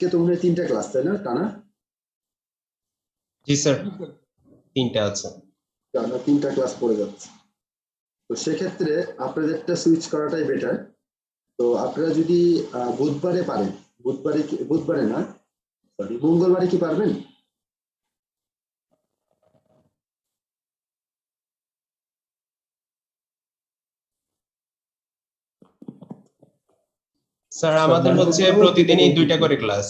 আজকে তো মনে হয় 3টা ক্লাস, তাই না টানা? জি স্যার, 3টা আছে। টানা 3টা ক্লাস পড়ে যাচ্ছে। তো সেক্ষেত্রে আপনাদেরটা সুইচ করাটাই বেটার। তো আপনারা যদি বুধবারে পারেন, বুধবারে না, সরি, মঙ্গলবারে কি পারবেন? স্যার আমাদের হচ্ছে প্রতিদিনই 2টা করে ক্লাস।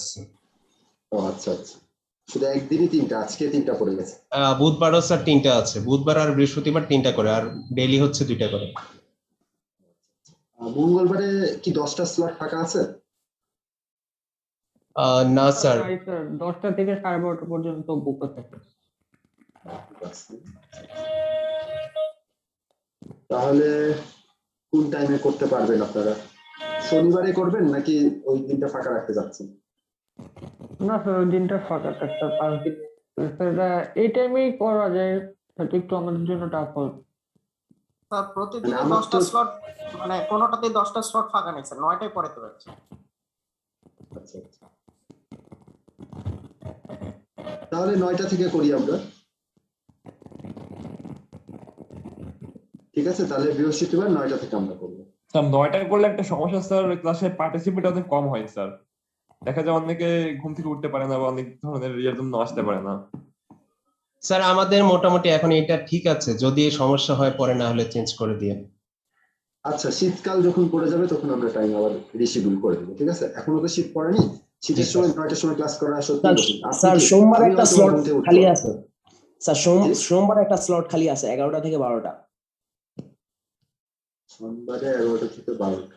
ও আচ্ছা আচ্ছা, শুধু একদিনই 3টা, আজকে 3টা পড়ে গেছে। বুধবারও স্যার 3টা আছে, বুধবার আর বৃহস্পতিবার 3টা করে, আর ডেইলি হচ্ছে 2টা করে। মঙ্গলবারে কি 10টা স্লট ফাঁকা আছে? না স্যার। 10টা থেকে 12:30 পর্যন্ত বুক থাকে। তাহলে কোন টাইমে করতে পারবেন আপনারা? শনিবারে করবেন নাকি ওই দিনটা ফাঁকা রাখতে যাচ্ছেন? না স্যার, ওই দিনটা ফাঁকা থাকতে 5 দিন। স্যার এটা এই টাইমেই করা যায়, সেটা একটু আমাদের জন্য টাফ হবে। স্যার প্রতিদিন আমার 10টা স্লট, মানে কোনোটাতেই 10টা স্লট ফাঁকা নেই স্যার, 9টায় পড়াতে পারছি। আচ্ছা আচ্ছা, তাহলে 9টা থেকে করি আমরা। ঠিক আছে, তাহলে বৃহস্পতিবার 9টা থেকে আমরা করবো। স্যার 9টায় করলে একটা সমস্যা স্যার, ক্লাসে পার্টিসিপেট অনেক কম হয় স্যার। দেখা যায় অনেকে ঘুম থেকে উঠতে পারে না বা অনেক ধরনের ইয়ের জন্য আসতে পারে না। স্যার আমাদের মোটামুটি এখন এটা ঠিক আছে, যদি সমস্যা হয় পরে না হলে চেঞ্জ করে দিয়ে। আচ্ছা, শীতকাল যখন পড়ে যাবে তখন আমরা টাইম আবার রিশিডিউল করে দেবো, ঠিক আছে? এখনো তো শীত পড়েনি, শীতের সময় 9টার সময় ক্লাস করা সত্যি কঠিন। স্যার সোমবার একটা স্লট খালি আছে স্যার, সোমবার একটা স্লট খালি আছে 11টা থেকে 12টা। সোমবারে 11টা থেকে 12টা?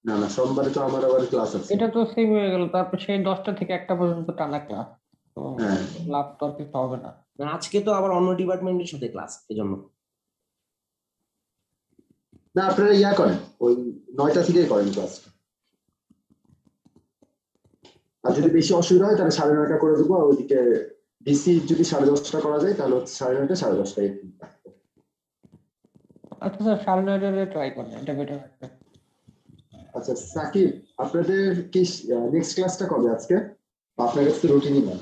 না না, সোমবারে তো আমার আবার ক্লাস আছে। এটা তো সেম হয়ে গেল, তারপর সেই 10টা থেকে 1টা পর্যন্ত টানা ক্লাস, তো হ্যাঁ, লাভ তো আর কিছু হবে না। আজকে তো আবার অন্য ডিপার্টমেন্টের সাথে ক্লাস, এজন্য। না আপনারা ইয়া করেন, ওই 9টা থেকেই করেন ক্লাসটা। আর যদি বেশি অসুবিধা হয় তাহলে 9:30 করে দেবো, আর ওইদিকে ডিসি যদি 10:30 করা যায় তাহলে হচ্ছে 9:30 10:30টায়। আচ্ছা স্যার, 9:30 ট্রাই করেন, এটা বেটার হবে। আচ্ছা সাকিব, আপনাদের কি নেক্সট ক্লাসটা কবে আজকে? আপনার কাছে রুটিনই না।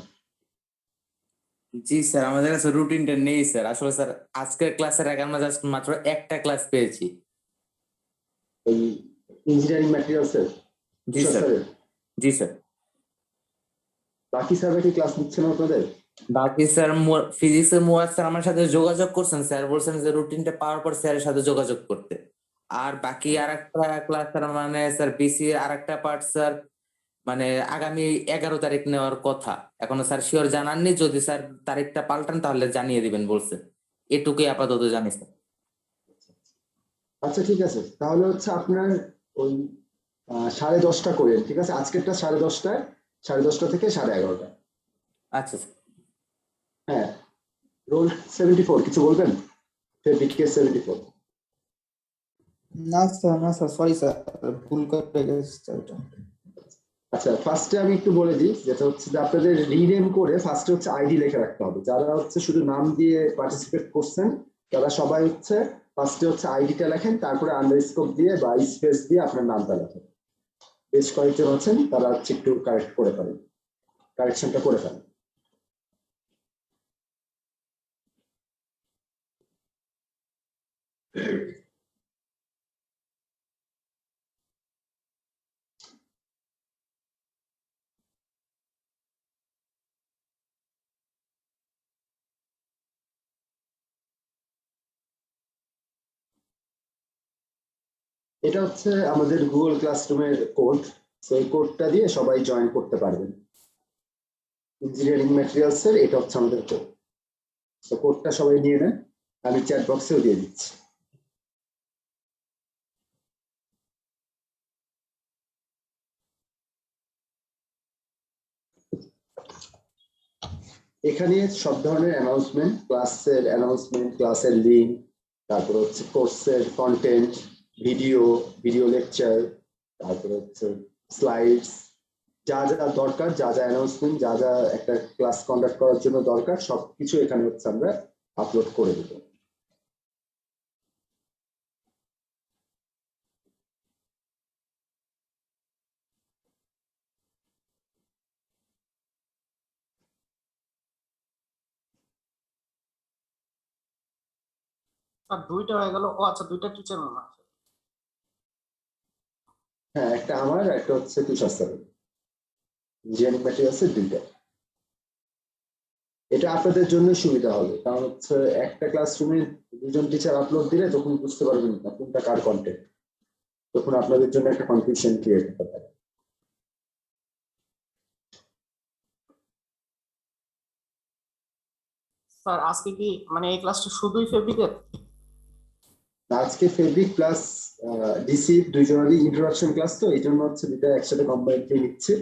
জি স্যার, আমাদের কাছে রুটিনটা নেই স্যার। আসলে স্যার আজকের ক্লাসের আগে আমরা জাস্ট মাত্র একটা ক্লাস পেয়েছি। ওই ইঞ্জিনিয়ারিং ম্যাটেরিয়ালসের? জি স্যার। জি স্যার। বাকি স্যাররা কি ক্লাস নিচ্ছে না আপনাদের? বাকি স্যার ফিজিক্সের মুয়াজ স্যার আমার সাথে যোগাযোগ করছেন, স্যার বলছেন যে রুটিনটা পাওয়ার পর স্যারের সাথে যোগাযোগ করতে। আর বাকি আরেকটা ক্লাস স্যার, মানে স্যার বিসি আরেকটা পার্ট স্যার, মানে আগামী 11 তারিখ নেওয়ার কথা। এখনো স্যার শিওর জানাননি, যদি স্যার তারিখটা পাল্টান তাহলে জানিয়ে দিবেন বলছে। এটুকুই আপাতত জানি স্যার। আচ্ছা ঠিক আছে, তাহলে হচ্ছে আপনার ওই 10:30 করেন, ঠিক আছে? আজকেরটা 10:30টায়, 10:30 থেকে 11:30। আচ্ছা স্যার। হ্যাঁ, রোল 74 কিছু বলবেন? ফেব্রিকের 74। না স্যার, সরি স্যার, ভুল করে গেছি এটা। আচ্ছা, ফার্স্টে আমি একটু বলে দিই, যেটা হচ্ছে যে আপনাদের রিনেম করে ফার্স্টে হচ্ছে আইডি লিখে রাখতে হবে। যারা হচ্ছে শুধু নাম দিয়ে পার্টিসিপেট করছেন তারা সবাই হচ্ছে ফার্স্টে হচ্ছে আইডিটা লেখেন, তারপরে আন্ডারস্কোর দিয়ে বা স্পেস দিয়ে আপনার নামটা লেখেন। বেশ কয়েকজন আছেন তারা হচ্ছে একটু কারেকশনটা করে ফেলেন। এটা হচ্ছে আমাদের গুগল ক্লাসরুমের কোড, সেই কোডটা দিয়ে সবাই জয়েন করতে পারবেন। ইঞ্জিনিয়ারিং ম্যাটেরিয়ালসের এটা হচ্ছে আমাদের কোড, তো কোডটা সবাই নিয়ে নেন, আমি চ্যাট বক্সেও দিয়ে দিচ্ছি। এখানে সব ধরনের অ্যানাউন্সমেন্ট, ক্লাসের অ্যানাউন্সমেন্ট, ক্লাসের লিঙ্ক, তারপর হচ্ছে কোর্সের কন্টেন্ট, ভিডিও লেকচার, তারপর হচ্ছে স্লাইডস, যা যা দরকার, যা যা অ্যানাউন্সমেন্ট, যা যা একটা ক্লাস কন্ডাক্ট করার জন্য দরকার সবকিছু এখানে হচ্ছে আমরা আপলোড করে দেবো। স্যার দুইটা হয়ে গেল। ও আচ্ছা, দুইটা টিচার মনে হয়। হ্যাঁ, একটা আমার, একটা হচ্ছে তুষার স্যারের। ইঞ্জিনিয়ারিং ম্যাটেরিয়ালসের দুইটা। এটা আপনাদের জন্য সুবিধা হবে, কারণ হচ্ছে একটা ক্লাসরুমে দুজন টিচার আপলোড দিলে তখন বুঝতে পারবেন না কোনটা কার কন্টেন্ট, তখন আপনাদের জন্য একটা কনফিউশন ক্রিয়েট হতে পারে। স্যার আজকে কি মানে এই ক্লাসটা শুধুই ফেব্রিকের? আজকে ফেব্রিক প্লাস ডিসি দুইজনেরই ইন্ট্রোডাকশন ক্লাস, তো এই জন্য হচ্ছে দুইটা একসাথে কম্বাইন করে নিচ্ছে।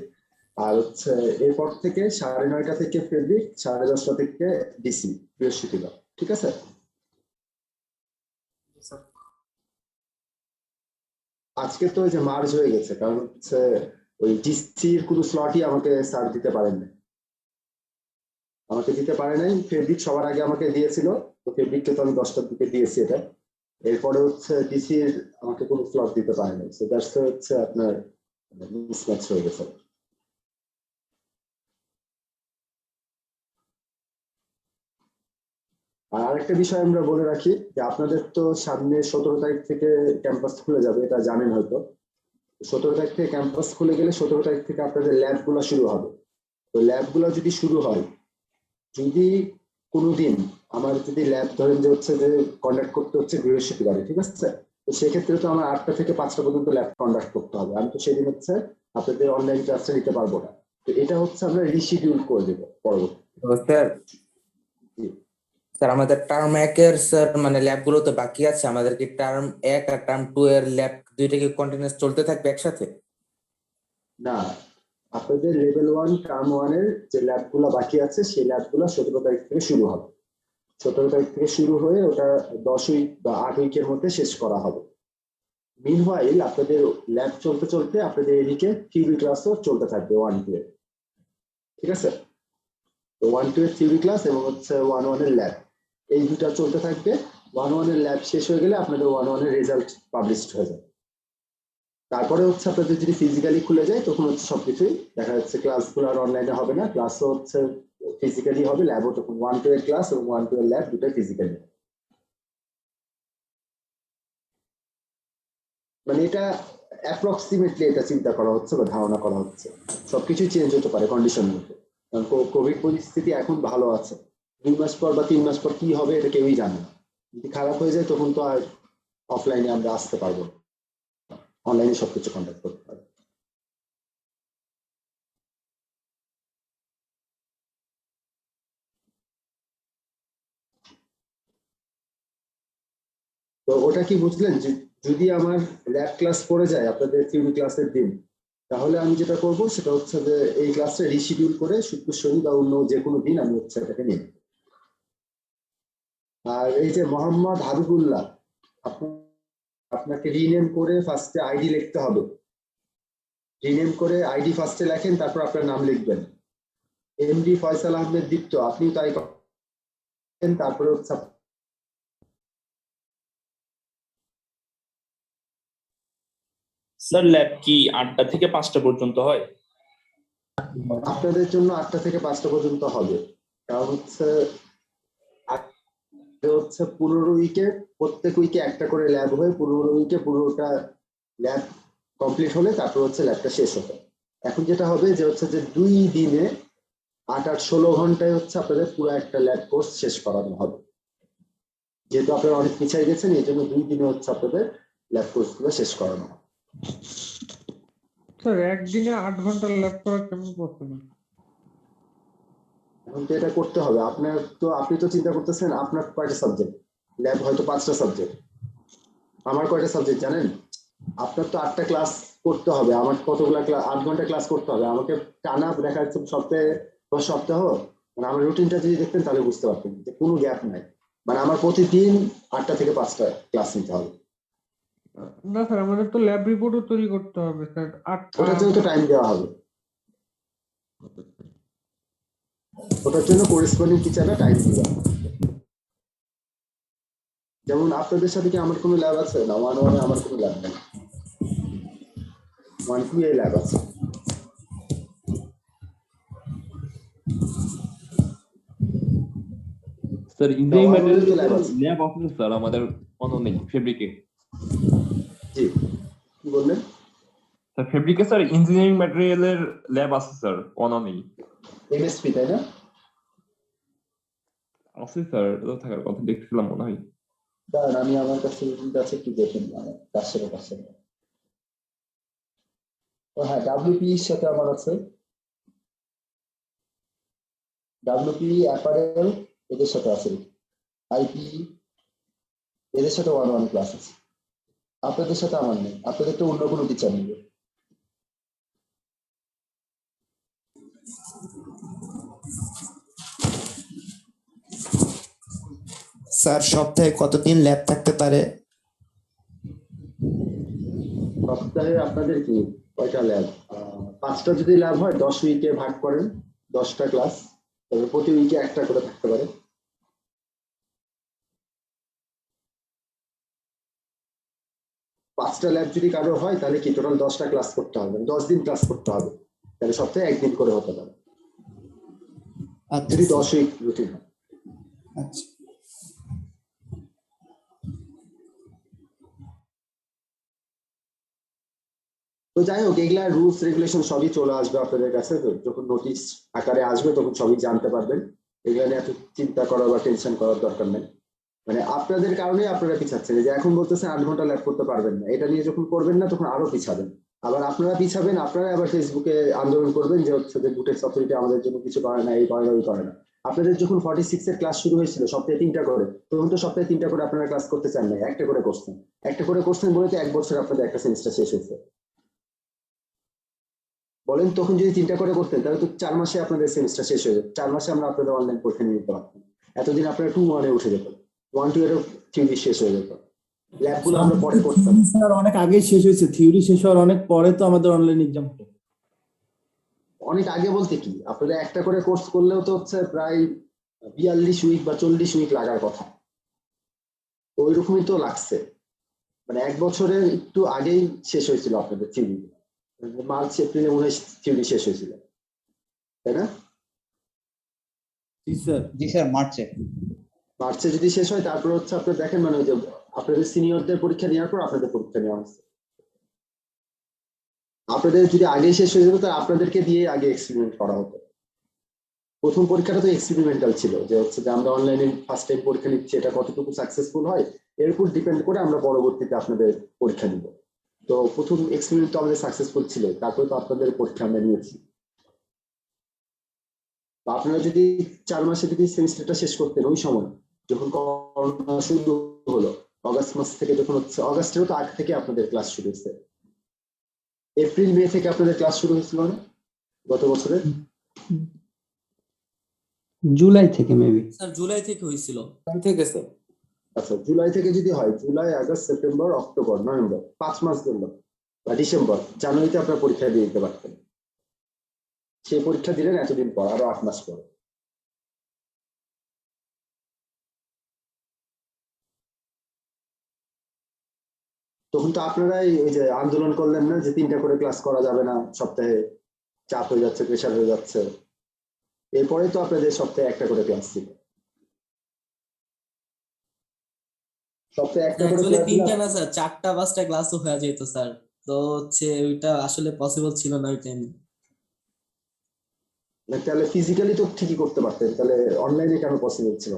আর হচ্ছে এরপর থেকে 9:30 থেকে ফেব্রিক, 10:30 থেকে ডিসি বৃহস্পতিবার। ঠিক আছে? স্যার আজকে তো ওই যে মার্জ হয়ে গেছে, কারণ হচ্ছে ওই ডিসির কোনো স্লটই আমাকে স্যার দিতে পারেন না, আমাকে দিতে পারে নাই। ফেব্রিক সবার আগে আমাকে দিয়েছিল, তো ফেব্রিককে তো আমি 10টার দিকে দিয়েছি এটা। এরপরে হচ্ছে ডিসির আমাকে কোনো স্লট দিতে পারে নাই, সো দ্যাটস হচ্ছে আপনার মিসম্যাচ হয়ে গেছে। আর আরেকটা বিষয় আমরা বলে রাখি যে আপনাদের তো সামনে 17 তারিখ থেকে ক্যাম্পাস খুলে যাবে, এটা জানেন হয়তো। 17 তারিখ থেকে ক্যাম্পাস খুলে গেলে 17 তারিখ থেকে আপনাদের ল্যাব গুলো শুরু হবে। তো ল্যাব গুলো যদি শুরু হয়, যদি কোনোদিন আমার যদি ল্যাব ধরেন যে হচ্ছে যে কন্ডাক্ট করতে হচ্ছে বৃহস্পতিবারে, ঠিক আছে, তো সেক্ষেত্রে তো আমার 8টা থেকে 5টা পর্যন্ত ল্যাব কন্ডাক্ট করতে হবে। আমি তো সেদিন হচ্ছে আপনাদের অনলাইন ক্লাসটা নিতে পারবো না, তো এটা হচ্ছে আমরা রিশিডিউল করে দেবো পরবর্তী। তো স্যার, স্যার আমাদের টার্ম 1 এর স্যার মানে ল্যাব গুলো তো বাকি আছে, আমাদের কি টার্ম 1 আর টার্ম 2 এর ল্যাব দুইটা কি কন্টিনিউয়াস চলতে থাকবে একসাথে? না, আপনাদের লেভেল 1 টার্ম 1 এর যে ল্যাব গুলো বাকি আছে সেই ল্যাব গুলো 17 তারিখ থেকে শুরু হবে। 17 তারিখ থেকে শুরু হয়ে ওটা 10 উইক বা 8 উইকের মধ্যে শেষ করা হবে। মিনওয়াইল আপনাদের ল্যাব চলতে চলতে আপনাদের এদিকে থিওরি ক্লাসও চলতে থাকবে 1-2 এর। ঠিক আছে? তো 1-2 এর থিওরি ক্লাস এবং হচ্ছে 1-1 এর ল্যাব, এই দুটো চলতে থাকবে। 1-1 এর ল্যাব শেষ হয়ে গেলে আপনাদের 1-1 এর রেজাল্ট পাবলিশড হয়ে যাবে। তারপরে হচ্ছে আপনাদের যদি ফিজিক্যালি খুলে যায় তখন হচ্ছে সবকিছুই দেখা যাচ্ছে, ক্লাসগুলো আর অনলাইনে হবে না, ক্লাসও হচ্ছে ফিজিক্যালি হবে, ল্যাবও তখন 1-2 এর ক্লাস এবং 1-2 এর ল্যাব দুটোই ফিজিক্যালি। মানে এটা অ্যাপ্রক্সিমেটলি এটা চিন্তা করা হচ্ছে বা ধারণা করা হচ্ছে, সবকিছু চেঞ্জ হতে পারে কন্ডিশন মতো। কারণ কোভিড পরিস্থিতি এখন ভালো আছে, 2 মাস পর বা 3 মাস পর কি হবে এটা কেউই জানে না। যদি খারাপ হয়ে যায় তখন তো আর অফলাইনে আমরা আসতে পারবো, অনলাইনে সবকিছু কন্ট্যাক্ট করতে পারবো। তো ওটা কি বুঝলেন যে যদি আমার ল্যাব ক্লাস পড়ে যায় আপনাদের থিওরি ক্লাসের দিন, তাহলে আমি যেটা করব সেটা হচ্ছে যে এই ক্লাসটা রিশিডিউল করে শুক্র শনি বা অন্য যে কোনো দিন আমি হচ্ছে এটাকে নিই। আর এই যে মোহাম্মদ হাবিবুল্লাহ, আপনাকে রিনেম করে ফার্স্টে আইডি লিখতে হবে। রিনেম করে আইডি ফার্স্টে লেখেন, তারপর আপনার নাম লিখবেন। এমডি ফয়সাল আহমেদ দীপ্ত, আপনি তাই করেন। তারপরে হচ্ছে স্যার ল্যাব কি 8টা থেকে 5টা পর্যন্ত হয়? আপনাদের জন্য 8টা থেকে 5টা পর্যন্ত হবে, কারণ হচ্ছে 15 উইকে প্রত্যেক উইকে একটা করে ল্যাব হয়ে 15 উইকে 15টা ল্যাব কমপ্লিট হলে তারপর হচ্ছে ল্যাবটা শেষ হবে। এখন যেটা হবে যে হচ্ছে যে 2 দিনে 8 আর 16 ঘন্টায় হচ্ছে আপনাদের পুরো একটা ল্যাব কোর্স শেষ করানো হবে। যেহেতু আপনারা অনেক পিছিয়ে গেছেন, এই জন্য 2 দিনে হচ্ছে আপনাদের ল্যাব কোর্সগুলো শেষ করানো হবে। স্যার একদিনে 8 ঘন্টা ল্যাব করা কেমন পসিবল? এখন তো এটা করতে হবে আপনার, তো আপনি তো চিন্তা করতেছেন আপনার কয়টা সাবজেক্ট, ল্যাব হয়তো 5টা সাবজেক্ট, আমার কয়টা সাবজেক্ট জানেন? আপনার তো 8টা ক্লাস করতে হবে, আমার কতগুলা ক্লাস, 8 ঘন্টা ক্লাস করতে হবে আমাকে টানা, দেখা যাচ্ছে সপ্তাহে 10 সপ্তাহ। মানে আমার রুটিনটা যদি দেখতেন তাহলে বুঝতে পারতেন যে কোনো গ্যাপ নাই, মানে আমার প্রতিদিন 8টা থেকে 5টা ক্লাস নিতে হবে। না স্যার, আমাদের তো ল্যাব রিপোর্টও তৈরি করতে হবে স্যার। ওটার জন্য তো টাইম দেওয়া হবে, ওটার জন্য করেসপন্ডিং টিচাররা টাইম দিবে। যেমন আপনাদের সাথে কি আমার কোনো ল্যাব আছে না? 1-1 এ আমার কোনো ল্যাব নেই, 1-2 এ ল্যাব আছে। স্যার স্যার ইঞ্জিনিয়ারিং আমার মনে তো ম্যাটেরিয়াল lab আছে। ল্যাব আছে স্যার, আমাদের কোনো নেই ফেব্রিকে। জি, কি বললেন? স্যার ফেব্রিকে স্যার ইঞ্জিনিয়ারিং ম্যাটেরিয়ালের ল্যাব আছে স্যার, কোনো নেই। এমএসপি তাই না? আছে স্যার, এটা তো থাকার কথা, দেখছিলাম মনে হয়। দাঁড়ান, আমি আমার কাছে আছে একটু দেখেন, আমার কাছে। ও হ্যাঁ, ডাব্লিউপি এর সাথে আমার আছে, ডাব্লিউপি অ্যাপারেল এদের সাথে আছে, আইপি এদের সাথে 1-1 ক্লাস আছে। আপনাদের সাথে আমার নেই, আপনাদের তো অন্য কোনো টিচার নেবে। স্যার সপ্তাহে কতদিন ল্যাব থাকতে পারে? সপ্তাহে আপনাদের কি কয়টা ল্যাব? 5টা যদি ল্যাব হয় 10 উইকে ভাগ করেন, 10টা ক্লাস, তবে প্রতি উইকে একটা করে থাকতে পারে। 5টা ল্যাব যদি কারো হয় তাহলে কি টোটাল 10টা ক্লাস করতে হবে, 10 দিন ক্লাস করতে হবে, তাহলে সপ্তাহে একদিন করে হতে পারে আচ্ছা যদি 10 উইক রুটিন হয়। আচ্ছা। তো যাই হোক, এগুলা রুলস রেগুলেশন সবই চলে আসবে আপনাদের কাছে, তো যখন নোটিশ আকারে আসবে তখন সবই জানতে পারবেন। এগুলা নিয়ে এত চিন্তা করার বা টেনশন করার দরকার নেই। মানে আপনাদের কারণে আপনারা পিছাচ্ছেন, যে এখন বলতেছেন 8 ঘন্টা ল্যাব করতে পারবেন না, এটা নিয়ে যখন করবেন না তখন আরো পিছাবেন। আবার আপনারা পিছাবেন, আপনারা আবার ফেসবুকে আন্দোলন করবেন যে হচ্ছে যে বুটেক্স অথরিটি আমাদের জন্য কিছু করে না, এই করে না, ওই করে না। আপনাদের যখন 46 এর ক্লাস শুরু হয়েছিল সপ্তাহে 3টা করে, তখন তো সপ্তাহে 3টা করে আপনারা ক্লাস করতে চান না, একটা করে করছেন। একটা করে করছেন বলে তো 1 বছর আপনাদের একটা সেমিস্টার শেষ হয়েছে। বলেন, তখন যদি 3টা করে করতেন তাহলে তো 4 মাসে আপনাদের সেমিস্টার শেষ হয়ে যেত, 4 মাসে আমরা আপনাদের অনলাইন পরীক্ষা নিয়ে নিতে পারতাম। এতদিন আপনারা 2-1 উঠে যেত, 1-2 এরও থিওরি শেষ হয়ে যেত, ল্যাবগুলো আমরা পরে করতাম। স্যার অনেক আগে শেষ হয়েছে, থিওরি শেষ হওয়ার অনেক পরে তো আমাদের অনলাইন এক্সাম হলো। অনেক আগে বলতে কি, আপনারা একটা করে কোর্স করলেও তো হচ্ছে প্রায় 42 উইক বা 40 উইক লাগার কথা, ওই রকমই তো লাগছে। মানে 1 বছরের একটু আগেই শেষ হয়েছিল আপনাদের থিওরি, মার্চ এপ্রিলে মনে হয় থিওরি শেষ হয়েছিল, তাই না? জি স্যার মার্চে যদি শেষ হয় তারপর হচ্ছে আপনার দেখেন, মানে ওই যে আপনাদের সিনিয়রদের পরীক্ষা নেওয়ার পর আপনাদের পরীক্ষা নেওয়া হচ্ছে। আপনাদের যদি আগে শেষ হয়ে যেত তাহলে আপনাদেরকে দিয়ে আগে এক্সপেরিমেন্ট করা হতো। প্রথম পরীক্ষাটা তো এক্সপেরিমেন্টাল ছিল, যে হচ্ছে যে আমরা অনলাইনে ফার্স্ট টাইম পরীক্ষা নিচ্ছি, এটা কতটুকু সাকসেসফুল হয় এর উপর ডিপেন্ড করে আমরা পরবর্তীতে আপনাদের পরীক্ষা নিব। তো প্রথম এক্সপেরিমেন্ট তো আমাদের সাকসেসফুল ছিল, তারপরে তো আপনাদের পরীক্ষা আমরা নিয়েছি। তো আপনারা যদি 4 মাসে যদি সেমিস্টারটা শেষ করতেন, ওই সময় যখন করোনা শুরু হলো, অগাস্ট মাস থেকে, যখন হচ্ছে অগাস্টেরও তো আগ থেকে আপনাদের ক্লাস শুরু হয়েছে, এপ্রিল মে থেকে আপনাদের ক্লাস শুরু হয়েছিল না গত বছরের? জুলাই থেকে মেবি স্যার জুলাই থেকে হয়েছিল। ঠিক আছে। আচ্ছা, জুলাই থেকে যদি হয়, July August September October November, 5 মাস জন্য, বা ডিসেম্বর জানুয়ারিতে আপনার পরীক্ষা দিয়ে দিতে পারতেন। সেই পরীক্ষা দিলেন এতদিন পর, আরো 8 মাস পর। তখন তো আপনারাই ওই যে আন্দোলন করলেন না, যে 3টা করে ক্লাস করা যাবে না, সপ্তাহে চাপ হয়ে যাচ্ছে, প্রেশার হয়ে যাচ্ছে। এরপরে তো আপনাদের সপ্তাহে একটা করে ক্লাস ছিল, সপ্তাহে একটা করে অ্যাকচুয়ালি ক্লাস দিলাম। 3টা না স্যার, 4টা 5টা ক্লাসও হয়ে যেত স্যার। তো হচ্ছে ওইটা আসলে পসিবল ছিল না ওই টাইমে। তাহলে ফিজিক্যালি তো ঠিকই করতে পারতেন, তাহলে অনলাইনে কেন পসিবল ছিল?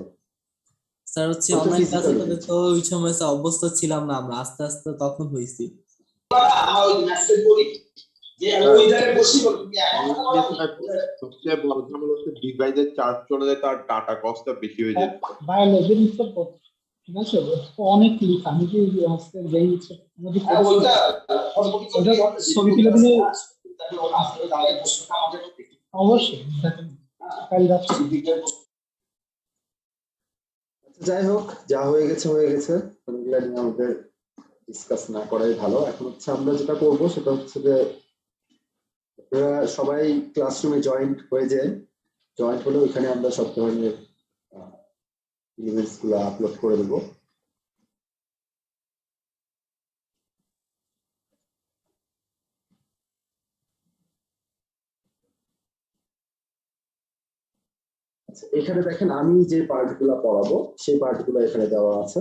স্যার হচ্ছে ওই তো অনলাইন ক্লাসে ফিজিক্যালি তো ওই সময় স্যার অভ্যস্ত ছিলাম না আমরা, আস্তে আস্তে তখন হয়েছি। সবচেয়ে বড় ঝামেলা হচ্ছে ডিভাইসের চার্জ চলে যায়, তার ডাটা কস্টটা বেশি হয়ে যায়। বায়োলজির উত্তর ঠিক আছে, অনেক লিখ আমি কি হচ্ছে যেই ছবি তুলে দিলে অবশ্যই দেখেন কাল যাচ্ছি। যাই হোক, যা হয়ে গেছে হয়ে গেছে, এগুলা নিয়ে আমাদের ডিসকাস না করাই ভালো। এখন হচ্ছে আমরা যেটা করব সেটা হচ্ছে যে আপনারা সবাই ক্লাসরুমে জয়েন্ট হয়ে যায়, জয়েন্ট হলে ওইখানে আমরা সব ধরনের ইমেজ গুলো আপলোড করে দেবো। এখানে দেখেন আমি যে পার্টগুলো পড়াবো সেই পার্টগুলো এখানে দেওয়া আছে।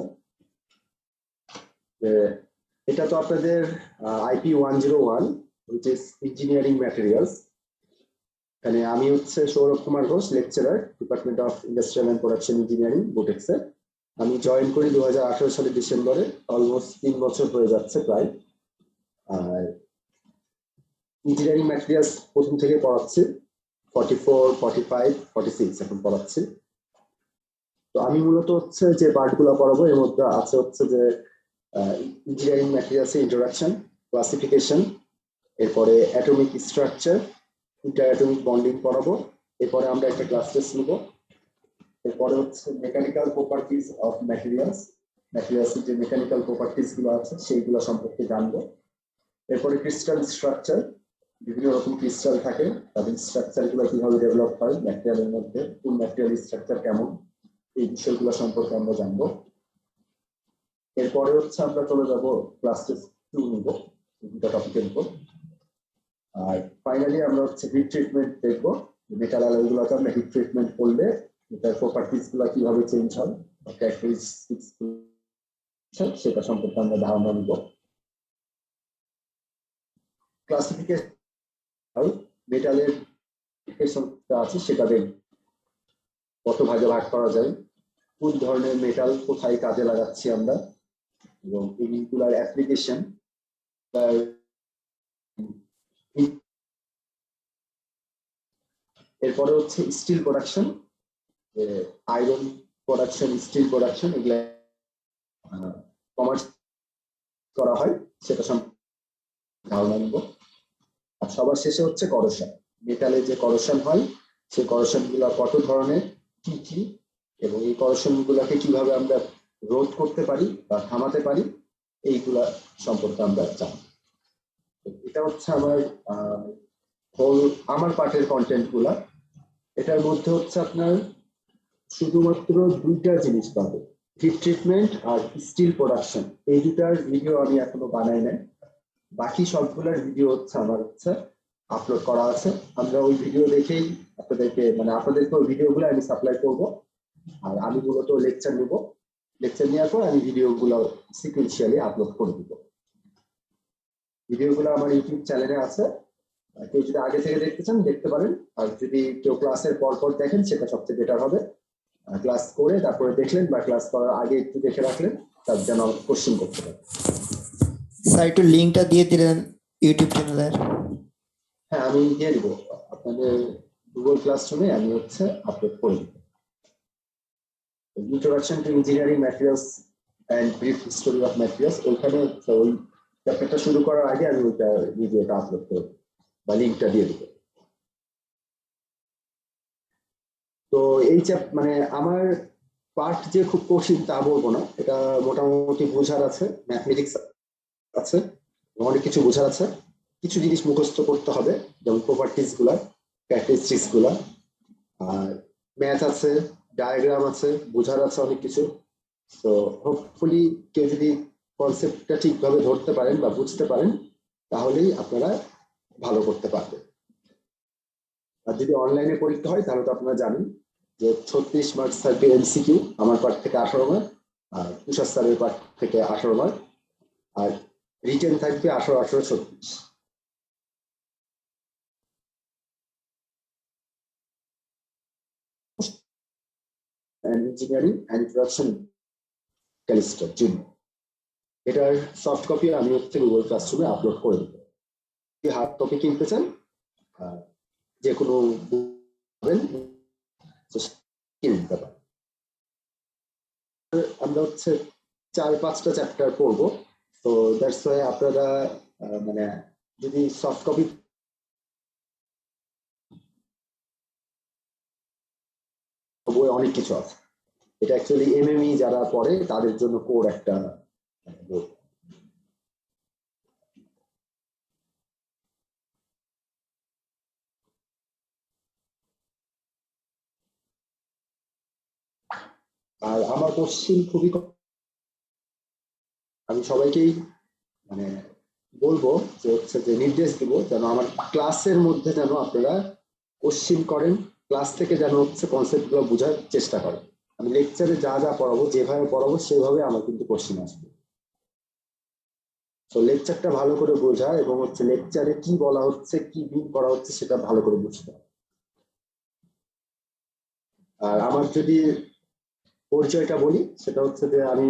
এটা তো আপনাদের IP 101 which is engineering materials. এখানে আমি হচ্ছে Sourav Kumar Ghosh, lecturer, department of industrial and production engineering, বুটেক্সে। আমি জয়েন করি 2018 সালের ডিসেম্বরে, অলমোস্ট 3 বছর হয়ে যাচ্ছে প্রায়। আর ইঞ্জিনিয়ারিং ম্যাটেরিয়ালস প্রথম থেকে পড়াচ্ছি, 44, 45, 46 এখন পড়াচ্ছি। তো আমি মূলত হচ্ছে যে পার্টগুলো পড়াবো এর মধ্যে আছে হচ্ছে যে ইঞ্জিনিয়ারিং ম্যাটেরিয়ালস ইন্ট্রোডাকশন, ক্লাসিফিকেশন, এরপরে atomic structure, inter atomic bonding পড়াবো। এরপরে আমরা একটা ক্লাস টেস্ট নেব। এরপরে হচ্ছে মেকানিক্যাল প্রপার্টিজ অফ ম্যাটেরিয়ালস, ম্যাটেরিয়ালসের যে মেকানিক্যাল প্রপার্টিজ গুলো আছে সেইগুলো সম্পর্কে জানবো। এরপরে ক্রিস্টাল স্ট্রাকচার, বিভিন্ন রকম ক্রিস্টাল থাকে, তাদের স্ট্রাকচার গুলো কিভাবে ডেভেলপ হয় ম্যাটেরিয়ালের মধ্যে, কোন ম্যাটেরিয়াল স্ট্রাকচার কেমন, এই বিষয়গুলো সম্পর্কে আমরা জানবো। এরপরে হচ্ছে আমরা চলে যাব ক্লাস টেস্ট 2 নিব দুটো টপিকের উপর। আর ফাইনালি আমরা হচ্ছে হিট ট্রিটমেন্ট দেখবো, মেটাল অ্যালয়গুলোকে আমরা হিট ট্রিটমেন্ট করলে এটার প্রপার্টিজ গুলো কিভাবে চেঞ্জ হয়, ক্যারেক্টারিস্টিক্স সেটা সম্পর্কে আমরা ধারণা নিব। ক্লাসিফিকেশন মেটালের আছে সেটা দেখব, কত ভাগে ভাগ করা যায়, কোন ধরনের মেটাল কোথায় কাজে লাগাচ্ছি আমরা, এবং এইগুলার অ্যাপ্লিকেশন। এরপরে হচ্ছে steel production, iron production, steel production, এগুলা কমার্স করা হয় সেটা সম্পর্কে ধারণা নিব। আর সবার শেষে হচ্ছে করোশন, মেটালে যে করোশন হয় সেই করোশন গুলা কত ধরনের, কি কি, এবং এই করোশন গুলাকে কিভাবে আমরা রোধ করতে পারি বা থামাতে পারি, এইগুলা সম্পর্কে আমরা জানি। এটা হচ্ছে আমার পার্টের কন্টেন্ট গুলা। এটার মধ্যে হচ্ছে আপনার শুধুমাত্র দুইটা জিনিস পাবে, হিট ট্রিটমেন্ট আর স্টিল প্রোডাকশন, এই দুটার ভিডিও আমি এখনো বানাই নাই। বাকি সবগুলোর ভিডিও হচ্ছে আমার হচ্ছে আপলোড করা আছে। আমরা ওই ভিডিও দেখেই আপনাদেরকে ওই ভিডিওগুলো আমি সাপ্লাই করব। আর আমি মূলত লেকচার নেব, লেকচার নেওয়ার পর আমি ভিডিওগুলো সিকুয়েন্সিয়ালি আপলোড করে দিব। ভিডিওগুলো আমার ইউটিউব চ্যানেলে আছে, কেউ যদি আগে থেকে দেখতে চান দেখতে পারেন। আর যদি কেউ ক্লাসের পর পর দেখেন সেটা সবচেয়ে বেটার হবে। ক্লাস করে তারপরে দেখলেন বা ক্লাস করার আগে একটু দেখে রাখলেন, তার যেন কোশ্চেন করতে পারেন। স্যার একটু লিংকটা দিয়ে দিলেন ইউটিউব চ্যানেলের। হ্যাঁ, আমি দিয়ে দিব আপনাদের গুগল ক্লাসরুমে, আমি হচ্ছে আপলোড করে দিব। Introduction to engineering materials and brief history of materials, ওইখানে ওই চ্যাপ্টারটা শুরু করার আগে আমি ওইটা ভিডিওটা আপলোড করব বা লিংকটা দিয়ে দিব। তো এই আমার পার্ট যে খুব কঠিন তা বলবো না, এটা মোটামুটি বোঝার আছে, ম্যাথমেটিক্স আছে, অনেক কিছু বোঝার আছে, কিছু জিনিস মুখস্থ করতে হবে, যেমন প্রপার্টিজ গুলা, ক্যারেক্টারিস্টিক্স গুলা, আর ম্যাথ আছে, ডায়াগ্রাম আছে, বোঝার আছে অনেক কিছু। তো হোপফুলি কেউ যদি কনসেপ্টটা ঠিকভাবে ধরতে পারেন বা বুঝতে পারেন তাহলেই আপনারা ভালো করতে পারবেন। আর যদি অনলাইনে পরীক্ষা হয় তাহলে তো আপনারা জানেন যে 36 মার্কস থাকবে এমসিকিউ, আমার পার্ট থেকে 18 মার্ক, আর তুষার স্যারের পার্ট থেকে 18 মার্ক, আর রিটেন থাকবে 18, 18, 36। ইঞ্জিনিয়ারিং অ্যান্ড ইন্ট্রোডাকশন ক্যালিস্টার জন্য এটার সফট কপি আমি হচ্ছে গুগল ক্লাসরুমে আপলোড করে দেবো। যদি হার্ড কপি কিনতে চান যে কোনো কিনে নিতে পারেন। আমরা হচ্ছে 4-5টা চ্যাপ্টার পড়বো, তো দ্যাটস ওয়াই আপনারা যদি সফট কপি বই অনেক কিছু আছে, এটা অ্যাকচুয়ালি এমএমই যারা পড়ে তাদের জন্য কোর একটা বই। আর আমার কোশ্চিন খুবই আমি সবাইকেই বলবো যে হচ্ছে যে নির্দেশ দিব যেন আমার ক্লাসের মধ্যে যেন আপনারা কোশ্চিন করেন, ক্লাস থেকে যেন হচ্ছে কনসেপ্ট গুলো বোঝার চেষ্টা করে। আমি লেকচারে যা যা পড়াবো, যেভাবে পড়াবো সেভাবে আমার কিন্তু কোশ্চেন আসবে। তো লেকচারটা ভালো করে বোঝা এবং হচ্ছে লেকচারে কি বলা হচ্ছে, কি মিন করা হচ্ছে সেটা ভালো করে বুঝতে হবে। আর আমার যদি পরিচয়টা বলি, সেটা হচ্ছে যে আমি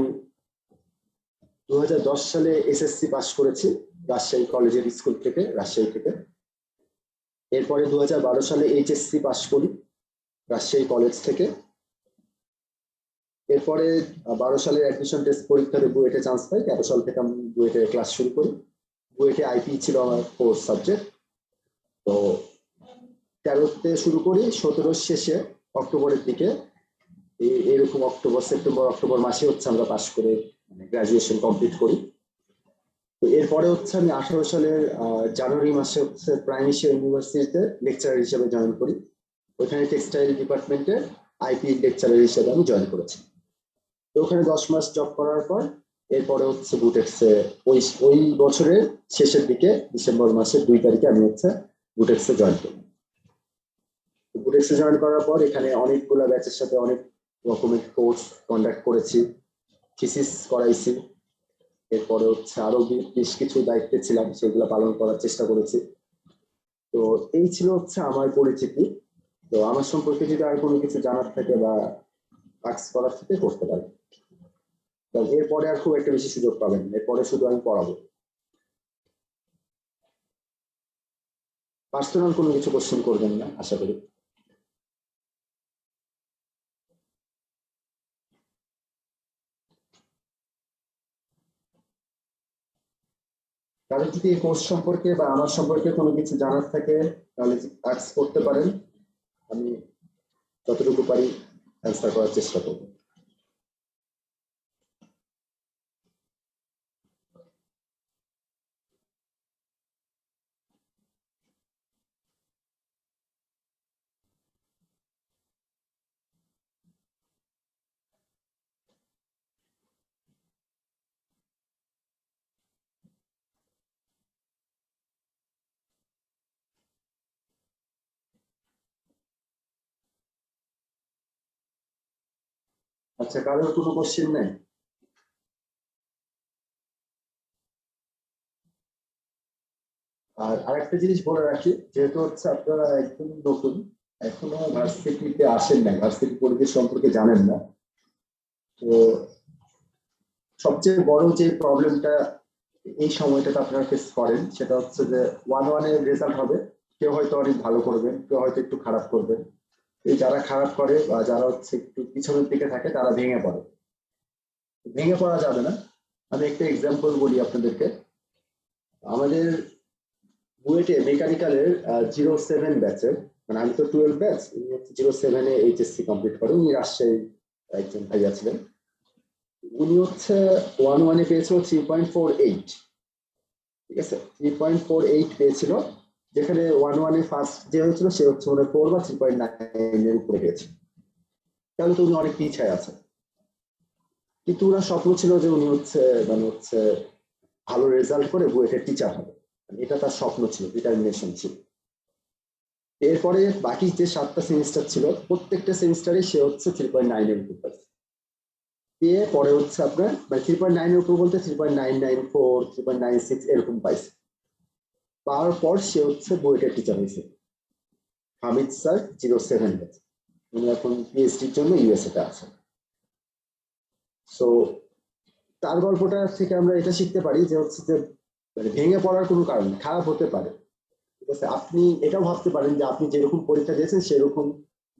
2010 সালে এসএসসি পাস করেছি রাজশাহী কলেজের স্কুল থেকে, রাজশাহী থেকে। এরপরে 2012 সালে এইচএসসি পাস করি রাজশাহী কলেজ থেকে। এরপরে 12 সালের অ্যাডমিশন টেস্ট পরীক্ষাতে বুয়েটে চান্স পাই। 13 সাল থেকে আমি বুয়েটে ক্লাস শুরু করি। বুয়েটে আইপি ছিল আমার কোর্স সাবজেক্ট। তো 13তে শুরু করি, 17 শেষে অক্টোবরের দিকে, এরকম সেপ্টেম্বর অক্টোবর মাসে হচ্ছে আমরা পাস করে গ্রাজুয়েশন কমপ্লিট করি। তো এরপরে হচ্ছে আমি 18 সালের জানুয়ারি মাসে হচ্ছে প্রাইম এশিয়া ইউনিভার্সিটিতে লেকচারার হিসেবে জয়েন করি। ওখানে টেক্সটাইল ডিপার্টমেন্টে আইপি লেকচারার হিসেবে আমি জয়েন করেছি। তো ওখানে 10 মাস জব করার পর এরপরে হচ্ছে বুটেক্সে ওই বছরের শেষের দিকে ডিসেম্বর মাসের 2 তারিখে আমি হচ্ছে বুটেক্সে জয়েন করি। বুটেক্সে জয়েন করার পর এখানে অনেকগুলো ব্যাচের সাথে অনেক রকমের কোর্স কন্ডাক্ট করেছি, থিসিস করাইছি। এরপরে হচ্ছে আরো বেশ কিছু দায়িত্বে ছিলাম, সেগুলো পালন করার চেষ্টা করেছি। তো এই ছিল হচ্ছে আমার পরিচিতি। তো আমার সম্পর্কে যদি আর কোনো কিছু জানার থাকে বা আক্স করার থাকে করতে পারি। এরপরে আর খুব একটা বেশি সুযোগ পাবেন, এরপরে শুধু আমি পড়াবো। পার্সোনাল কোনো কিছু কোশ্চেন করবেন না আশা করি। তাহলে যদি এই কোর্স সম্পর্কে বা আমার সম্পর্কে কোনো কিছু জানার থাকে তাহলে আক্স করতে পারেন, আমি যতটুকু পারি অ্যান্সার করার চেষ্টা করব। আচ্ছা, কারোর কোনো কোশ্চেন নেই? আর আরেকটা জিনিস বলে রাখি, যেহেতু হচ্ছে আপনারা একদম নতুন, এখনো ভার্সিটিতে আসেন না, ভার্সিটি পরিবেশ সম্পর্কে জানেন না, তো সবচেয়ে বড় যে প্রবলেমটা এই সময়টাতে আপনারা ফেস করেন সেটা হচ্ছে যে 1-1 এর রেজাল্ট হবে, কেউ হয়তো অনেক ভালো করবেন, কেউ হয়তো একটু খারাপ করবেন। এই যারা খারাপ করে বা যারা হচ্ছে একটু পিছনের দিকে থাকে তারা ভেঙে পড়ে। ভেঙে পড়া যাবে না। আমি একটা এক্সাম্পল বলি আপনাদেরকে। আমাদের বুয়েটে মেকানিক্যালের 07 ব্যাচের, মানে আমি তো 12 ব্যাচ, উনি হচ্ছে 07 এ এইচএসসি কমপ্লিট করে, উনি রাজশাহীর একজন ভাইয়া ছিলেন। উনি হচ্ছে 1-1 এ পেয়েছিল 3.48, ঠিক আছে, 3.48 পেয়েছিল, যেখানে 1-1 এ ফার্স্ট যে হয়েছিল সে হচ্ছে 4 বা 3.9 এর উপরে পেয়েছে। তাহলে তো উনি অনেক পিছায় আছে। কিন্তু ওনার স্বপ্ন ছিল যে উনি হচ্ছে ভালো রেজাল্ট করে বুয়েটের টিচার হবে, এটা তার স্বপ্ন ছিল, ডিটারমিনেশন ছিল। এরপরে বাকি যে 7টা সেমিস্টার ছিল প্রত্যেকটা সেমিস্টারে সে হচ্ছে 3.9 এর উপর পাইছে। পেয়ে পরে হচ্ছে আপনার মানে 3.9 এর উপর বলতে 3.994, 3.96 এরকম পাইছে। পাওয়ার পর সে হচ্ছে বুয়েটের টিচার হয়েছে, হামিদ স্যার 07 ব্যাচ। উনি এখন পিএইচডির জন্য ইউএসএ তে আছেন। সো তার গল্পটা থেকে আমরা এটা শিখতে পারি যে হচ্ছে যে মানে ভেঙে পড়ার কোনো কারণ নেই, খারাপ হতে পারে, ঠিক আছে। আপনি এটাও ভাবতে পারেন যে আপনি যেরকম পরীক্ষা দিয়েছেন সেরকম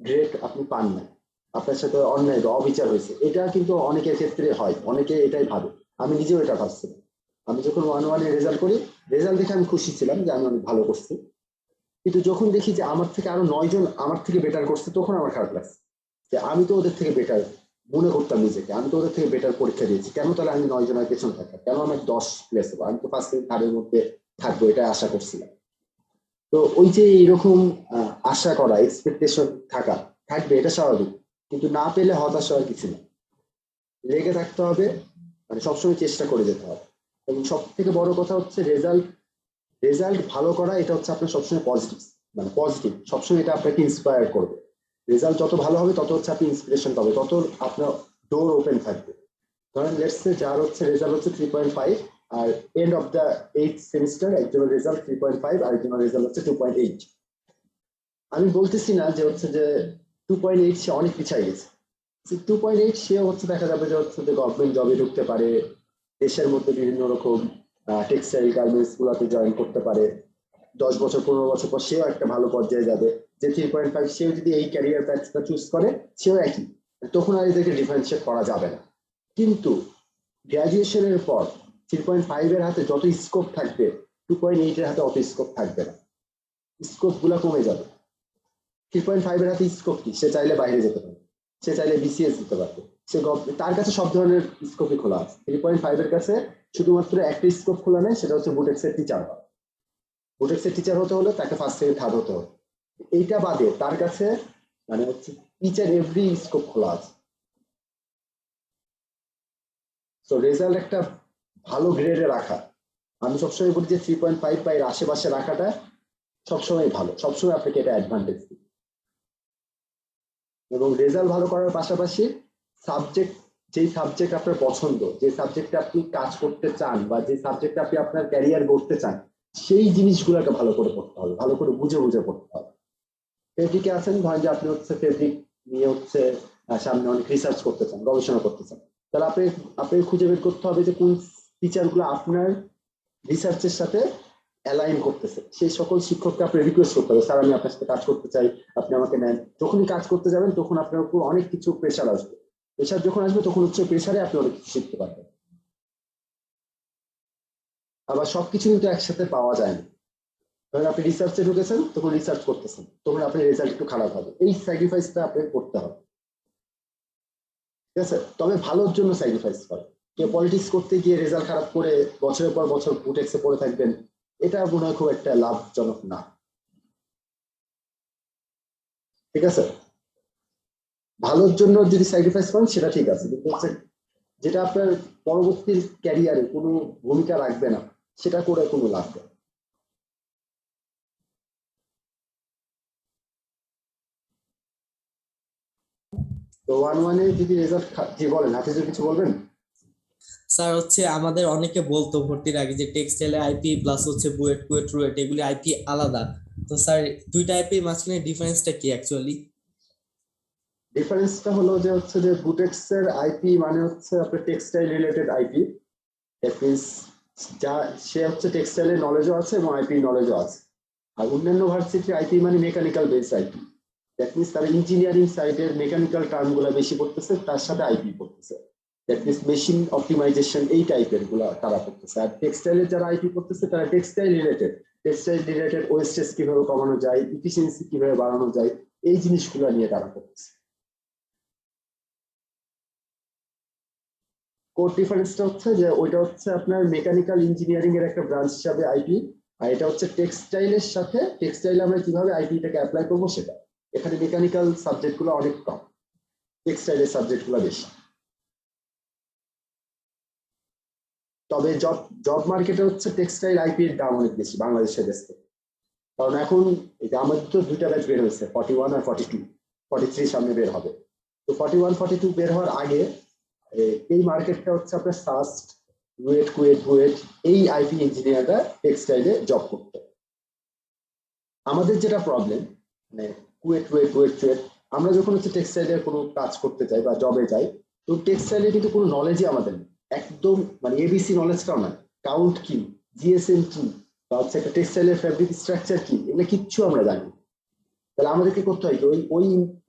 গ্রেড আপনি পান না, আপনার সাথে অন্যায় বা অবিচার হয়েছে, এটা কিন্তু অনেকের ক্ষেত্রে হয়, অনেকে এটাই ভাবে। আমি নিজেও এটা ভাবছিলাম। আমি যখন 1-1 এ রেজাল্ট করি, রেজাল্ট দেখে আমি খুশি ছিলাম যে আমি অনেক ভালো করছি, কিন্তু যখন দেখি যে আমার থেকে আরো 9 জন আমার থেকে বেটার করছে, তখন আমার খারাপ লাগছে যে আমি তো ওদের থেকে বেটার মনে করতাম নিজেকে, আমি তো ওদের থেকে বেটার পরীক্ষা দিয়েছি, কেন তাহলে আমি 9 জনের পেছনে থাকতাম, কেন আমি 10 প্লেস হবো, আমি তো ফার্স্ট থার্ডের মধ্যে থাকবো, এটা আশা করছিলাম। তো ওই যে এরকম আশা করা, এক্সপেকটেশন থাকবে, এটা স্বাভাবিক, কিন্তু না পেলে হতাশ হওয়ার কিছু না, লেগে থাকতে হবে, মানে সবসময় চেষ্টা করে যেতে হবে। এবং সব থেকে বড় কথা হচ্ছে রেজাল্ট ভালো করা, এটা হচ্ছে আপনার সবসময় পজিটিভ, মানে পজিটিভ সবসময় এটা আপনাকে ইন্সপায়ার করবে। রেজাল্ট যত ভালো হবে তত হচ্ছে আপনি ইন্সপিরেশন পাবে, তত আপনার ডোর ওপেন থাকবে। ধরেন লেটস সে যার হচ্ছে রেজাল্ট হচ্ছে 3.5 আর end of the 8th semester একজনের রেজাল্ট 3.5 আর একজনের রেজাল্ট হচ্ছে 2.8। আমি বলতেছি না যে হচ্ছে যে 2.8 সে অনেক পিছিয়ে গেছে, 2.8 সে হচ্ছে দেখা যাবে যে হচ্ছে যে গভর্নমেন্ট জবে ঢুকতে পারে, দেশের মধ্যে বিভিন্ন রকম টেক্সটাইল গার্মেন্টস গুলাতে জয়েন করতে পারে, 10 বছর 15 বছর পর সেও একটা ভালো পর্যায়ে যাবে। যে 3.5 সেও যদি এই ক্যারিয়ার প্যাথটা চুজ করে সেও একই, তখন আর এদেরকে ডিফারেন্সিয়েট করা যাবে না। কিন্তু গ্রাজুয়েশনের পর 3.5 এর হাতে যত স্কোপ থাকবে 2.8 এর হাতে অত স্কোপ থাকবে না, স্কোপ গুলা কমে যাবে। 3.5 এর হাতে স্কোপ কি, সে চাইলে বাইরে যেতে পারে, সে চাইলে বিসিএস দিতে পারবে, সে তার কাছে সব ধরনের স্কোপই খোলা আছে। 3.5 এর কাছে শুধুমাত্র একটা স্কোপ খোলা নেই, সেটা হচ্ছে বুটেক্সের টিচার হওয়া। বুটেক্সের টিচার হতে হলে তাকে ফার্স্ট থেকে থার্ড হতে হবে। এইটা বাদে তার কাছে মানে হচ্ছে ইচ এন্ড এভরি স্কোপ খোলা আছে। তো রেজাল্ট একটা ভালো গ্রেডে রাখা, আমি সবসময় বলি যে 3.5 বা এর আশেপাশে রাখাটা সবসময় ভালো, সবসময় আপনাকে এটা অ্যাডভান্টেজ দিবে। এবং রেজাল্ট ভালো করার পাশাপাশি সাবজেক্ট, যেই সাবজেক্ট আপনার পছন্দ, যে সাবজেক্টে আপনি কাজ করতে চান বা যে সাবজেক্টে আপনি আপনার ক্যারিয়ার গড়তে চান, সেই জিনিসগুলোকে ভালো করে পড়তে হবে, ভালো করে বুঝে বুঝে পড়তে হবে। ফেব্রিকে আছেন, ধরেন যে আপনি হচ্ছে ফেব্রিক নিয়ে হচ্ছে সামনে অনেক রিসার্চ করতে চান, গবেষণা করতে চান, তাহলে আপনি খুঁজে বের করতে হবে যে কোন টিচার গুলো আপনার রিসার্চের সাথে অ্যালাইন করতেছে। সেই সকল শিক্ষককে আপনি রিকোয়েস্ট করতে হবে, স্যার আমি আপনার সাথে কাজ করতে চাই, আপনি আমাকে নেন। যখনই কাজ করতে যাবেন তখন আপনার উপর অনেক কিছু প্রেশার আসবে, প্রেশার যখন আসবে তখন হচ্ছে প্রেশারে আপনি অনেক কিছু শিখতে পারবেন। আবার সবকিছু কিন্তু একসাথে পাওয়া যায় না। ধরেন আপনি রিসার্চে ঢুকেছেন, তখন রিসার্চ করতেছেন, তখন আপনার রেজাল্ট একটু খারাপ হবে, এই স্যাক্রিফাইসটা আপনাকে করতে হবে, ঠিক আছে? তবে ভালোর জন্য স্যাক্রিফাইস করে। কেউ পলিটিক্স করতে গিয়ে রেজাল্ট খারাপ করে বছরের পর বছর বুটেক্সে পড়ে থাকবেন, এটা মনে হয় খুব একটা লাভজনক না, ঠিক আছে? ভালোর জন্য যদি স্যাক্রিফাইস করেন সেটা ঠিক আছে, কিন্তু হচ্ছে যেটা আপনার পরবর্তী ক্যারিয়ারে কোনো ভূমিকা রাখবে না, সেটা করে কোনো লাভ নেই। তো 1-1 যদি রেজাল্ট, জি বলেন, হাফিজুর কিছু বলবেন? স্যার হচ্ছে আমাদের অনেকে বলতো ভর্তির আগে যে টেক্সটাইলে আইপি প্লাস হচ্ছে বুয়েট কুয়েট রুয়েট এগুলি আইপি আলাদা। তো স্যার দুইটা আইপি মাঝখানে ডিফারেন্সটা কি অ্যাকচুয়ালি? ডিফারেন্সটা হলো যে হচ্ছে যে বুটেক্স এর আইপি মানে হচ্ছে আপনার textile related IP, that means যা সে হচ্ছে টেক্সটাইলের নলেজও আছে এবং আইপি নলেজও আছে। আর অন্যান্য ভার্সিটির আইপি মানে mechanical base IP, that means তারা ইঞ্জিনিয়ারিং সাইডের মেকানিক্যাল টার্মগুলো বেশি পড়তেছে, তার সাথে আইপি পড়তেছে, দ্যাট মিনস মেশিন অপটিমাইজেশন এই টাইপের গুলা তারা পড়তেছে। আর টেক্সটাইলের যারা আইপি পড়তেছে তারা টেক্সটাইল রিলেটেড ওয়েস্টেজ কিভাবে কমানো যায়, ইফিসিয়েন্সি কিভাবে বাড়ানো যায়, এই জিনিসগুলো নিয়ে তারা পড়তেছে। কোর ডিফারেন্সটা হচ্ছে যে ওইটা হচ্ছে আপনার মেকানিক্যাল ইঞ্জিনিয়ারিং এর একটা ব্রাঞ্চ হিসাবে আইপি, আর এটা হচ্ছে টেক্সটাইলের সাথে, টেক্সটাইল আমরা কিভাবে আইপিটাকে অ্যাপ্লাই করবো সেটা। এখানে মেকানিক্যাল সাবজেক্ট গুলো অনেক কম, টেক্সটাইলের সাবজেক্ট গুলো বেশি। তবে জব মার্কেটে হচ্ছে টেক্সটাইল আইপি এর দাম অনেক বেশি বাংলাদেশের দেশ থেকে, কারণ এখন এটা আমাদের তো দুইটা ব্যাচ বের হয়েছে, 41 আর 42, 43 সামনে বের হবে। তো 41 42 বের হওয়ার আগে এই মার্কেটটা হচ্ছে আপনার সাস্ট রুয়েট কুয়েট বুয়েট এই আইপি ইঞ্জিনিয়াররা টেক্সটাইলে জব করতে। আমাদের যেটা প্রবলেম মানে কুয়েট রুয়েট বুয়েট চুয়েট, আমরা যখন হচ্ছে টেক্সটাইলের কোনো কাজ করতে চাই বা জবে যাই, তো টেক্সটাইলে কিন্তু কোনো নলেজই আমাদের নেই, একদম মানে এবিসি নলেজটাও না, কাউন্ট কি, জিএসএম কি, বা হচ্ছে একটা টেক্সটাইলের ফ্যাব্রিক স্ট্রাকচার কি, এগুলো কিচ্ছু আমরা জানি। তাহলে আমাদেরকে করতে হয় ওই ওই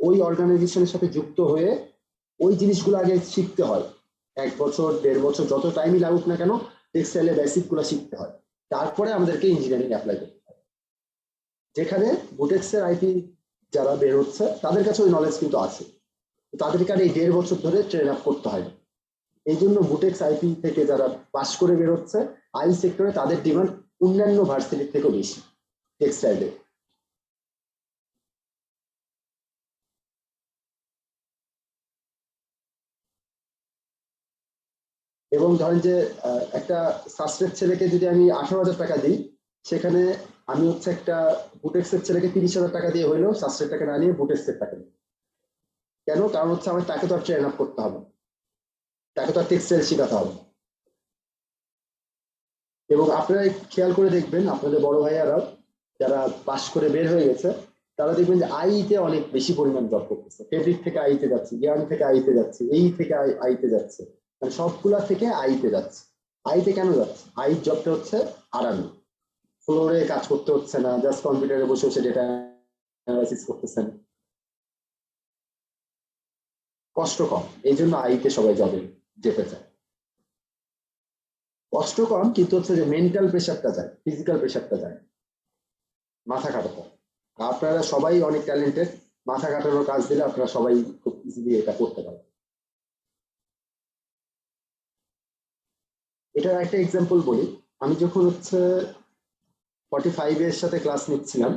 ওই অর্গানাইজেশনের সাথে যুক্ত হয়ে ওই জিনিসগুলো আগে শিখতে হয়, 1 বছর 1.5 বছর যত টাইমই লাগুক না কেন টেক্সটাইলের বেসিক গুলো শিখতে হয়, তারপরে আমাদেরকে ইঞ্জিনিয়ারিং অ্যাপ্লাই করতে হয়। যেখানে বুটেক্সের আইপি যারা বের হচ্ছে তাদের কাছে ওই নলেজ কিন্তু আছে, তাদেরকে আর এই 1.5 বছর ধরে ট্রেন আপ করতে হয়। এই জন্য বুটেক্স আইপি থেকে যারা পাস করে বের হচ্ছে আই সেক্টরে তাদের ডিমান্ড অন্যান্য ভার্সিটির থেকেও বেশি টেক্সটাইলে। এবং ধরেন যে একটা সাস্টের ছেলেকে যদি আমি 18,000 টাকা দিই, সেখানে আমি হচ্ছে একটা বুটেক্সের ছেলেকে 30,000 টাকা দিয়ে হইলেও সাস্টের টাকা না নিয়ে বুটেক্সের টাকা দিই, কেন? কারণ হচ্ছে আমার তাকে তো আর ট্রেন আপ করতে হবে, তাকে তো আর টেক্সটাইল শেখাতে হবে। এবং আপনারা খেয়াল করে দেখবেন আপনাদের বড় ভাইয়ারাও যারা পাশ করে বের হয়ে গেছে তারা দেখবেন যে আইতে অনেক বেশি পরিমাণ জব করতেছে। ফেব্রিক থেকে আইতে যাচ্ছে, জ্ঞান থেকে আইতে যাচ্ছে, এই থেকে আইতে যাচ্ছে, মানে সবগুলা থেকে আইতে যাচ্ছে। আইতে কেন যাচ্ছে? আইর জবটা হচ্ছে আরামি, ফ্লোরে কাজ করতে হচ্ছে না, জাস্ট কম্পিউটারে বসে বসে ডেটা অ্যানালাইসিস করতেছেন, কষ্ট কম, এই জন্য আইতে সবাই জবে যেতে চায়। কষ্ট কম, কিন্তু হচ্ছে যে মেন্টাল প্রেশারটা যায়, ফিজিক্যাল প্রেশারটা যায়, মাথা খাটাতে। আপনারা সবাই অনেক ট্যালেন্টেড, মাথা কাটানোর কাজ দিলে আপনারা সবাই খুব ইজিলি এটা করতে পারবেন। এটার একটা এক্সাম্পল বলি। আমি যখন হচ্ছে 45 এর সাথে ক্লাস নিচ্ছিলাম,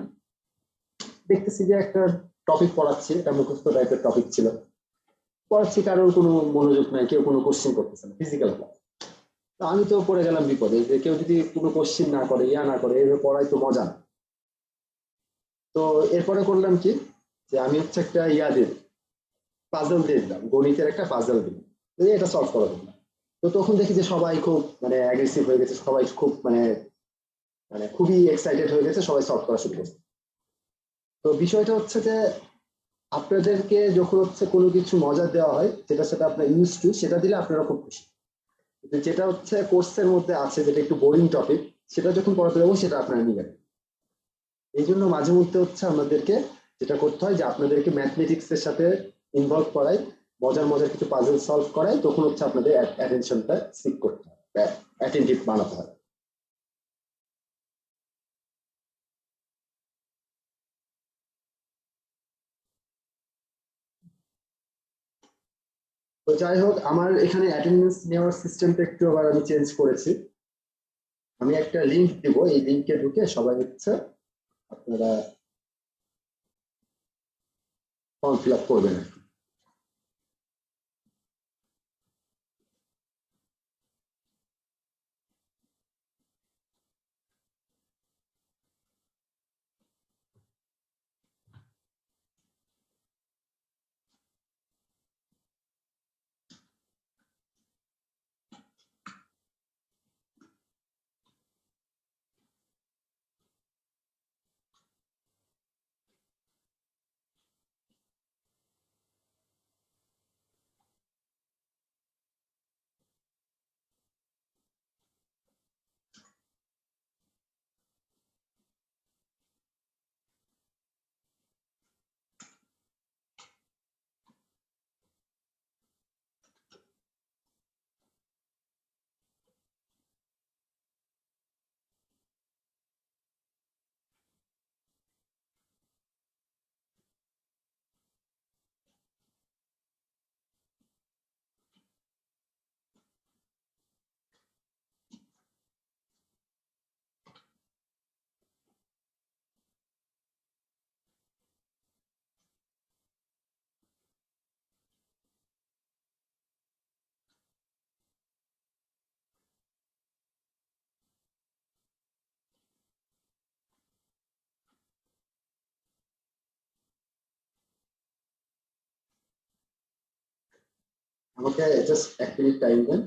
দেখতেছি যে একটা টপিক পড়াচ্ছি, এটা মুখস্থ টাইপের টপিক ছিল, পড়াচ্ছি, কারোর কোনো মনোযোগ নাই, কেউ কোনো কোশ্চেন করতেছে না, ফিজিক্যাল ক্লাস। তো আমি তো পড়ে গেলাম বিপদে, যে কেউ যদি কোনো কোশ্চেন না করে, না করে, এভাবে পড়াই তো মজা না। তো এরপরে করলাম কি, যে আমি হচ্ছে একটা পাজল দিয়ে দিলাম, গণিতের একটা পাজল দিলাম, এটা সলভ করা দিলাম। তো তখন দেখি যে সবাই খুব মানে অ্যাগ্রেসিভ হয়ে গেছে, সবাই খুব মানে মানে খুবই এক্সাইটেড হয়ে গেছে, সবাই সলভ করা শুরু করছে। তো বিষয়টা হচ্ছে যে আপনাদেরকে যখন হচ্ছে কোনো কিছু মজা দেওয়া হয়, যেটার সাথে আপনার ইউজ টু, সেটা দিলে আপনারা খুব খুশি। যেটা হচ্ছে কোর্সের মধ্যে আছে, যেটা একটু বোরিং টপিক, সেটা যখন পড়াতে যাবো সেটা আপনারা নিবেন। এই জন্য মাঝে মধ্যে হচ্ছে আমাদেরকে যেটা করতে হয়, যে আপনাদেরকে ম্যাথমেটিক্স এর সাথে ইনভলভ করাই, মজার মজার কিছু পাজল সলভ করাই, তখন হচ্ছে আপনাদের অ্যাটেনশনটা সিক করতে হয়, অ্যাটেন্টিভ বানাতে হয়। তো যাই হোক, আমার এখানে অ্যাটেন্ডেন্স নেওয়ার সিস্টেমটা একটু আবার আমি চেঞ্জ করেছি। আমি একটা লিংক দিব, এই লিংকে ঢুকে সবাই হচ্ছে আপনারা ফর্ম ফিল আপ করবেন। আমাকে জাস্ট 1 মিনিট টাইম দেন।